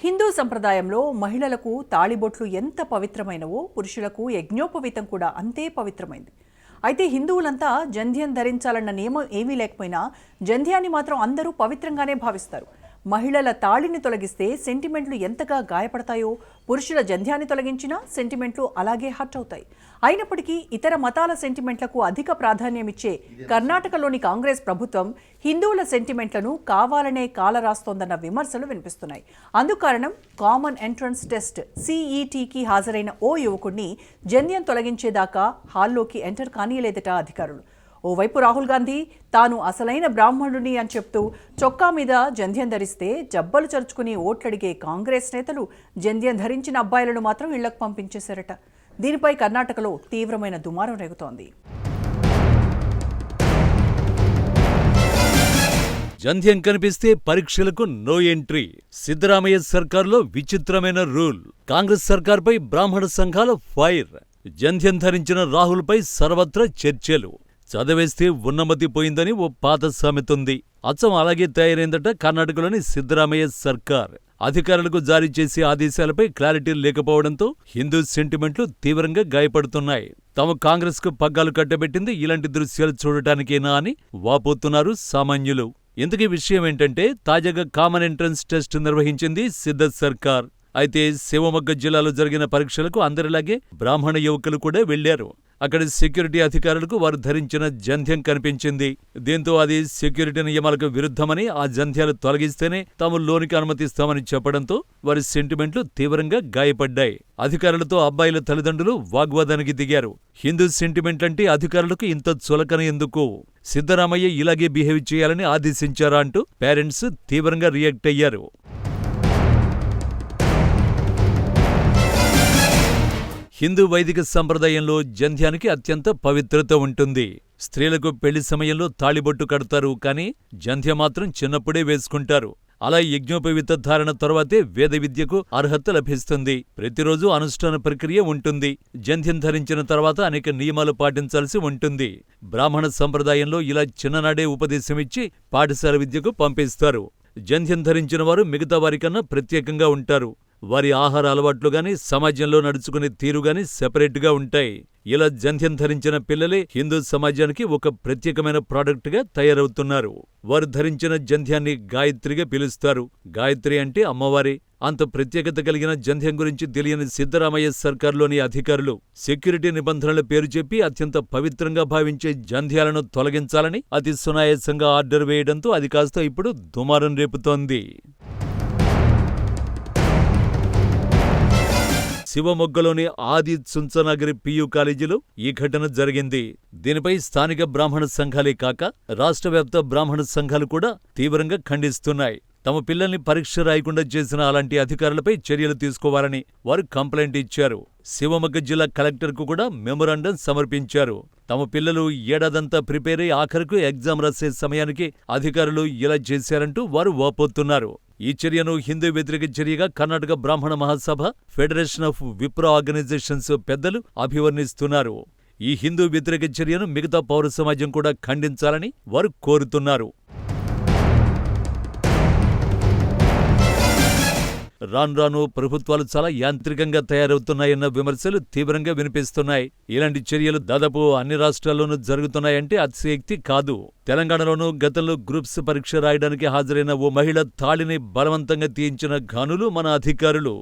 హిందూ సంప్రదాయంలో మహిళలకు తాళిబొట్లు ఎంత పవిత్రమైనవో పురుషులకు యజ్ఞోపవీతం కూడా అంతే పవిత్రమైంది. అయితే హిందువులంతా జంధ్యం ధరించాలన్న నియమం ఏమీ లేకపోయినా జంధ్యాన్ని మాత్రం అందరూ పవిత్రంగానే భావిస్తారు. మహిళల తాళిని తొలగిస్తే సెంటిమెంట్లు ఎంతగా గాయపడతాయో పురుషుల జంధ్యాన్ని తొలగించినా సెంటిమెంట్లు అలాగే హర్ట్ అవుతాయి. అయినప్పటికీ ఇతర మతాల సెంటిమెంట్లకు అధిక ప్రాధాన్యమిచ్చే కర్ణాటకలోని కాంగ్రెస్ ప్రభుత్వం హిందువుల సెంటిమెంట్లను కావాలనే కాలరాస్తోందన్న విమర్శలు వినిపిస్తున్నాయి. అందుకారణం కామన్ ఎంట్రన్స్ టెస్ట్ CETకి హాజరైన ఓ యువకుడిని జంధ్యం తొలగించేదాకా హాల్లోకి ఎంటర్ కానీయలేదట అధికారులు. ఓవైపు రాహుల్ గాంధీ తాను అసలైన బ్రాహ్మణుడిని అని చెప్తూ చొక్కా మీద జంధ్యం ధరిస్తే జబ్బలు చరుచుకుని ఓట్లడిగే కాంగ్రెస్ నేతలు జంధ్యం ధరించిన అబ్బాయిలను మాత్రం ఇళ్లకు పంపించేశారట. దీనిపై కర్ణాటకలో తీవ్రమైన దుమారం రేగుతోంది. జంధ్యం కనిపిస్తే పరీక్షలకు నో ఎంట్రీ. సిద్ధరామయ్య సర్కార్లో విచిత్రమైన రూల్. కాంగ్రెస్ సర్కార్పై బ్రాహ్మణ సంఘాల ఫైర్. జంధ్యం ధరించిన రాహుల్పై సర్వత్రా చర్చలు. చదివేస్తే ఉన్నమతి పోయిందని ఓ పాత సామెతుంది. అచ్చం అలాగే తయారైందట కర్ణాటకలోని సిద్ధరామయ్య సర్కార్. అధికారులకు జారీ చేసే ఆదేశాలపై క్లారిటీ లేకపోవడంతో హిందూ సెంటిమెంట్లు తీవ్రంగా గాయపడుతున్నాయి. తాము కాంగ్రెస్కు పగ్గాలు కట్టబెట్టింది ఇలాంటి దృశ్యాలు చూడటానికేనా అని వాపోతున్నారు సామాన్యులు. ఇంతకీ విషయం ఏంటంటే, తాజాగా కామన్ ఎంట్రన్స్ టెస్ట్ నిర్వహించింది సిద్ధ సర్కార్. అయితే శివమొగ్గ జిల్లాలో జరిగిన పరీక్షలకు అందరిలాగే బ్రాహ్మణ యువకులు కూడా వెళ్లారు. అక్కడి సెక్యూరిటీ అధికారులకు వారు ధరించిన జంధ్యం కనిపించింది. దీంతో అది సెక్యూరిటీ నియమాలకు విరుద్ధమని, ఆ జంధ్యాలు తొలగిస్తేనే తాము లోనికి అనుమతిస్తామని చెప్పడంతో వారి సెంటిమెంట్లు తీవ్రంగా గాయపడ్డాయి. అధికారులతో అబ్బాయిల తల్లిదండ్రులు వాగ్వాదానికి దిగారు. హిందూ సెంటిమెంట్లంటే అధికారులకు ఇంత చులకన ఎందుకు? సిద్ధరామయ్య ఇలాగే బిహేవ్ చేయాలని ఆదేశించారా అంటూ పేరెంట్స్ తీవ్రంగా రియాక్ట్ అయ్యారు. హిందూ వైదిక సంప్రదాయంలో జంధ్యానికి అత్యంత పవిత్రత ఉంటుంది. స్త్రీలకు పెళ్లి సమయంలో తాళిబొట్టు కడతారు, కానీ జంధ్య మాత్రం చిన్నప్పుడే వేసుకుంటారు. అలా యజ్ఞోపవీత ధారణ తర్వాతే వేద విద్యకు అర్హత లభిస్తుంది. ప్రతిరోజు అనుష్ఠాన ప్రక్రియ ఉంటుంది. జంధ్యం ధరించిన తర్వాత అనేక నియమాలు పాటించాల్సి ఉంటుంది. బ్రాహ్మణ సంప్రదాయంలో ఇలా చిన్ననాడే ఉపదేశమిచ్చి పాఠశాల విద్యకు పంపిస్తారు. జంధ్యం ధరించిన వారు మిగతా వారికన్నా ప్రత్యేకంగా ఉంటారు. వారి ఆహార అలవాట్లుగాని, సమాజంలో నడుచుకునే తీరుగాని సెపరేట్గా ఉంటాయి. ఇలా జంధ్యం ధరించిన పిల్లలే హిందూ సమాజానికి ఒక ప్రత్యేకమైన ప్రాడక్ట్గా తయారవుతున్నారు. వారు ధరించిన జంధ్యాన్ని గాయత్రిగా పిలుస్తారు. గాయత్రి అంటే అమ్మవారే. అంత ప్రత్యేకత కలిగిన జంధ్యం గురించి తెలియని సిద్ధరామయ్య సర్కార్లోని అధికారులు సెక్యూరిటీ నిబంధనల పేరు చెప్పి అత్యంత పవిత్రంగా భావించే జంధ్యాలను తొలగించాలని అతి సునాయాసంగా ఆర్డర్ వేయడంతో అది కాస్త ఇప్పుడు దుమారం రేపుతోంది. శివమొగ్గలోని ఆది చుంచనగిరి PU కాలేజీలో ఈ ఘటన జరిగింది. దీనిపై స్థానిక బ్రాహ్మణ సంఘాలే కాక రాష్ట్రవ్యాప్త బ్రాహ్మణ సంఘాలు కూడా తీవ్రంగా ఖండిస్తున్నాయి. తమ పిల్లల్ని పరీక్ష రాయకుండా చేసిన అలాంటి అధికారులపై చర్యలు తీసుకోవాలని వారు కంప్లైంట్ ఇచ్చారు. శివమొగ్గ జిల్లా కలెక్టర్కు కూడా మెమొరాండం సమర్పించారు. తమ పిల్లలు ఏడాదంతా ప్రిపేర్ అయి ఆఖరుకు ఎగ్జామ్ రాసే సమయానికి అధికారులు ఇలా చేశారంటూ వారు వాపోతున్నారు. ఈ చర్యను హిందూ వ్యతిరేక చర్యగా కర్ణాటక బ్రాహ్మణ మహాసభ, ఫెడరేషన్ ఆఫ్ విప్రో ఆర్గనైజేషన్స్ పెద్దలు అభివర్ణిస్తున్నారు. ఈ హిందూ వ్యతిరేక చర్యను మిగతా పౌర సమాజం కూడా ఖండించాలని వారు కోరుతున్నారు. రాను ప్రభుత్వాలు చాలా యాంత్రికంగా తయారవుతున్నాయన్న విమర్శలు తీవ్రంగా వినిపిస్తున్నాయి. ఇలాంటి చర్యలు దాదాపు అన్ని రాష్ట్రాల్లోనూ జరుగుతున్నాయంటే అతిశయోక్తి కాదు. తెలంగాణలోనూ గతంలో గ్రూప్స్ పరీక్ష రాయడానికి హాజరైన ఓ మహిళ తాళిని బలవంతంగా తీయించిన ఘనులు మన అధికారులు.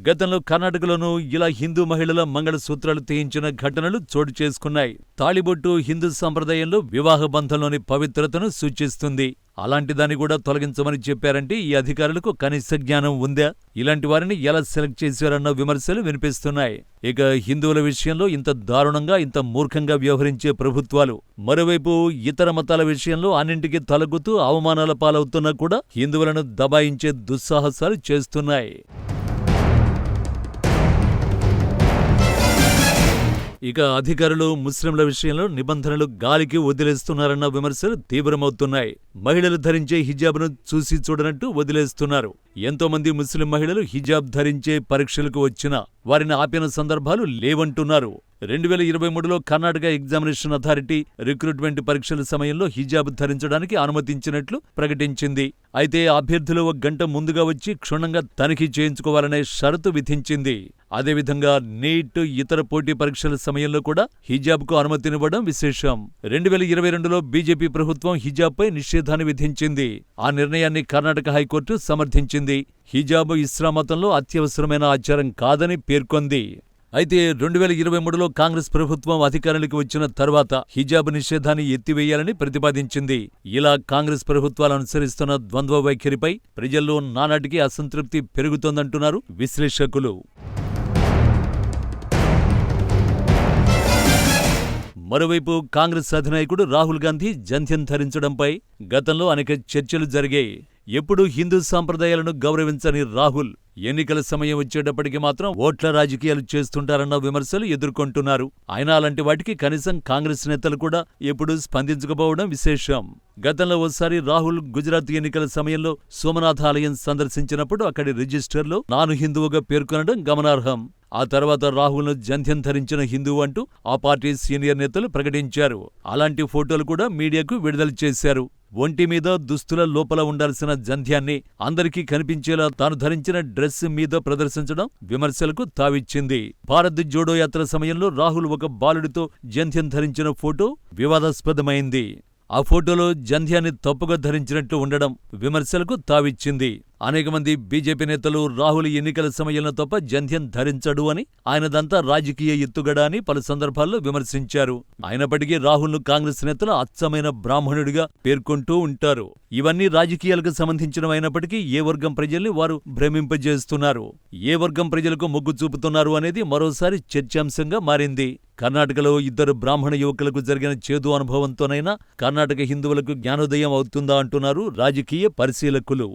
గతంలో కర్ణాటకలోనూ ఇలా హిందూ మహిళల మంగళసూత్రాలు తీయించిన ఘటనలు చోటు చేసుకున్నాయి. తాళిబొట్టు హిందూ సంప్రదాయంలో వివాహ బంధంలోని పవిత్రతను సూచిస్తుంది. అలాంటి దాన్ని కూడా తొలగించమని చెప్పారంటే ఈ అధికారులకు కనీస జ్ఞానం ఉందా? ఇలాంటి వారిని ఎలా సెలెక్ట్ చేశారన్న విమర్శలు వినిపిస్తున్నాయి. ఇక హిందువుల విషయంలో ఇంత దారుణంగా, ఇంత మూర్ఖంగా వ్యవహరించే ప్రభుత్వాలు మరోవైపు ఇతర మతాల విషయంలో అన్నింటికీ తలగుతూ అవమానాల పాలవుతున్నా కూడా హిందువులను దబాయించే దుస్సాహసాలు చేస్తున్నాయి. ఇక అధికారులు ముస్లింల విషయంలో నిబంధనలు గాలికి వదిలేస్తున్నారన్న విమర్శలు తీవ్రమవుతున్నాయి. మహిళలు ధరించే హిజాబ్ను చూసి చూడనట్టు వదిలేస్తున్నారు. ఎంతోమంది ముస్లిం మహిళలు హిజాబ్ ధరించే పరీక్షలకు వచ్చినా వారిని ఆపిన సందర్భాలు లేవంటున్నారు. 2023లో కర్ణాటక ఎగ్జామినేషన్ అథారిటీ రిక్రూట్మెంట్ పరీక్షల సమయంలో హిజాబ్ ధరించడానికి అనుమతించినట్లు ప్రకటించింది. అయితే అభ్యర్థులు 1 గంట ముందుగా వచ్చి క్షుణ్ణంగా తనిఖీ చేయించుకోవాలనే షరతు విధించింది. అదేవిధంగా నీట్, ఇతర పోటీ పరీక్షల సమయంలో కూడా హిజాబ్కు అనుమతినివ్వడం విశేషం. 2022లో బీజేపీ ప్రభుత్వం హిజాబ్పై నిషేధాన్ని విధించింది. ఆ నిర్ణయాన్ని కర్ణాటక హైకోర్టు సమర్థించింది. హిజాబ్ ఇస్లాం మతంలో అత్యవసరమైన ఆచారం కాదని పేర్కొంది. అయితే 2023లో కాంగ్రెస్ ప్రభుత్వం అధికారంలోకి వచ్చిన తర్వాత హిజాబ్ నిషేధాన్ని ఎత్తివేయాలని ప్రతిపాదించింది. ఇలా కాంగ్రెస్ ప్రభుత్వాలు అనుసరిస్తున్న ద్వంద్వ వైఖరిపై ప్రజల్లో నానాటికి అసంతృప్తి పెరుగుతోందంటున్నారు విశ్లేషకులు. మరోవైపు కాంగ్రెస్ అధినాయకుడు రాహుల్ గాంధీ జంధ్యం ధరించడంపై గతంలో అనేక చర్చలు జరిగాయి. ఎప్పుడూ హిందూ సాంప్రదాయాలను గౌరవించని రాహుల్ ఎన్నికల సమయం వచ్చేటప్పటికి మాత్రం ఓట్ల రాజకీయాలు చేస్తుంటారన్న విమర్శలు ఎదుర్కొంటున్నారు. అయినా అలాంటి వాటికి కనీసం కాంగ్రెస్ నేతలు కూడా ఎప్పుడూ స్పందించకపోవడం విశేషం. గతంలో ఓసారి రాహుల్ గుజరాత్ ఎన్నికల సమయంలో సోమనాథ ఆలయం సందర్శించినప్పుడు అక్కడి రిజిస్టర్లో నాను హిందువుగా పేర్కొనడం గమనార్హం. ఆ తర్వాత రాహుల్ను జంధ్యం ధరించిన హిందువు అంటూ ఆ పార్టీ సీనియర్ నేతలు ప్రకటించారు. అలాంటి ఫోటోలు కూడా మీడియాకు విడుదల చేశారు. ఒంటి మీద దుస్తుల లోపల ఉండాల్సిన జంధ్యాన్ని అందరికీ కనిపించేలా తాను ధరించిన డ్రెస్ మీద ప్రదర్శించడం విమర్శలకు తావిచ్చింది. భారత్ జోడో యాత్ర సమయంలో రాహుల్ ఒక బాలుడితో జంధ్యం ధరించిన ఫోటో వివాదాస్పదమైంది. ఆ ఫోటోలో జంధ్యాన్ని తప్పుగా ధరించినట్లు ఉండడం విమర్శలకు తావిచ్చింది. అనేక మంది బీజేపీ నేతలు రాహుల్ ఎన్నికల సమయంలో తప్ప జంధ్యం ధరించడు అని, ఆయనదంతా రాజకీయ ఎత్తుగడ అని పలు సందర్భాల్లో విమర్శించారు. అయినప్పటికీ రాహుల్ను కాంగ్రెస్ నేతలు అచ్చమైన బ్రాహ్మణుడిగా పేర్కొంటూ ఉంటారు. ఇవన్నీ రాజకీయాలకు సంబంధించినవైనప్పటికీ ఏ వర్గం ప్రజల్ని వారు భ్రమింపజేస్తున్నారు, ఏ వర్గం ప్రజలకు మొగ్గు చూపుతున్నారు అనేది మరోసారి చర్చాంశంగా మారింది. కర్ణాటకలో 2 బ్రాహ్మణ యువకులకు జరిగిన చేదు అనుభవంతోనైనా కర్ణాటక హిందువులకు జ్ఞానోదయం అవుతుందా అంటున్నారు రాజకీయ పరిశీలకులు.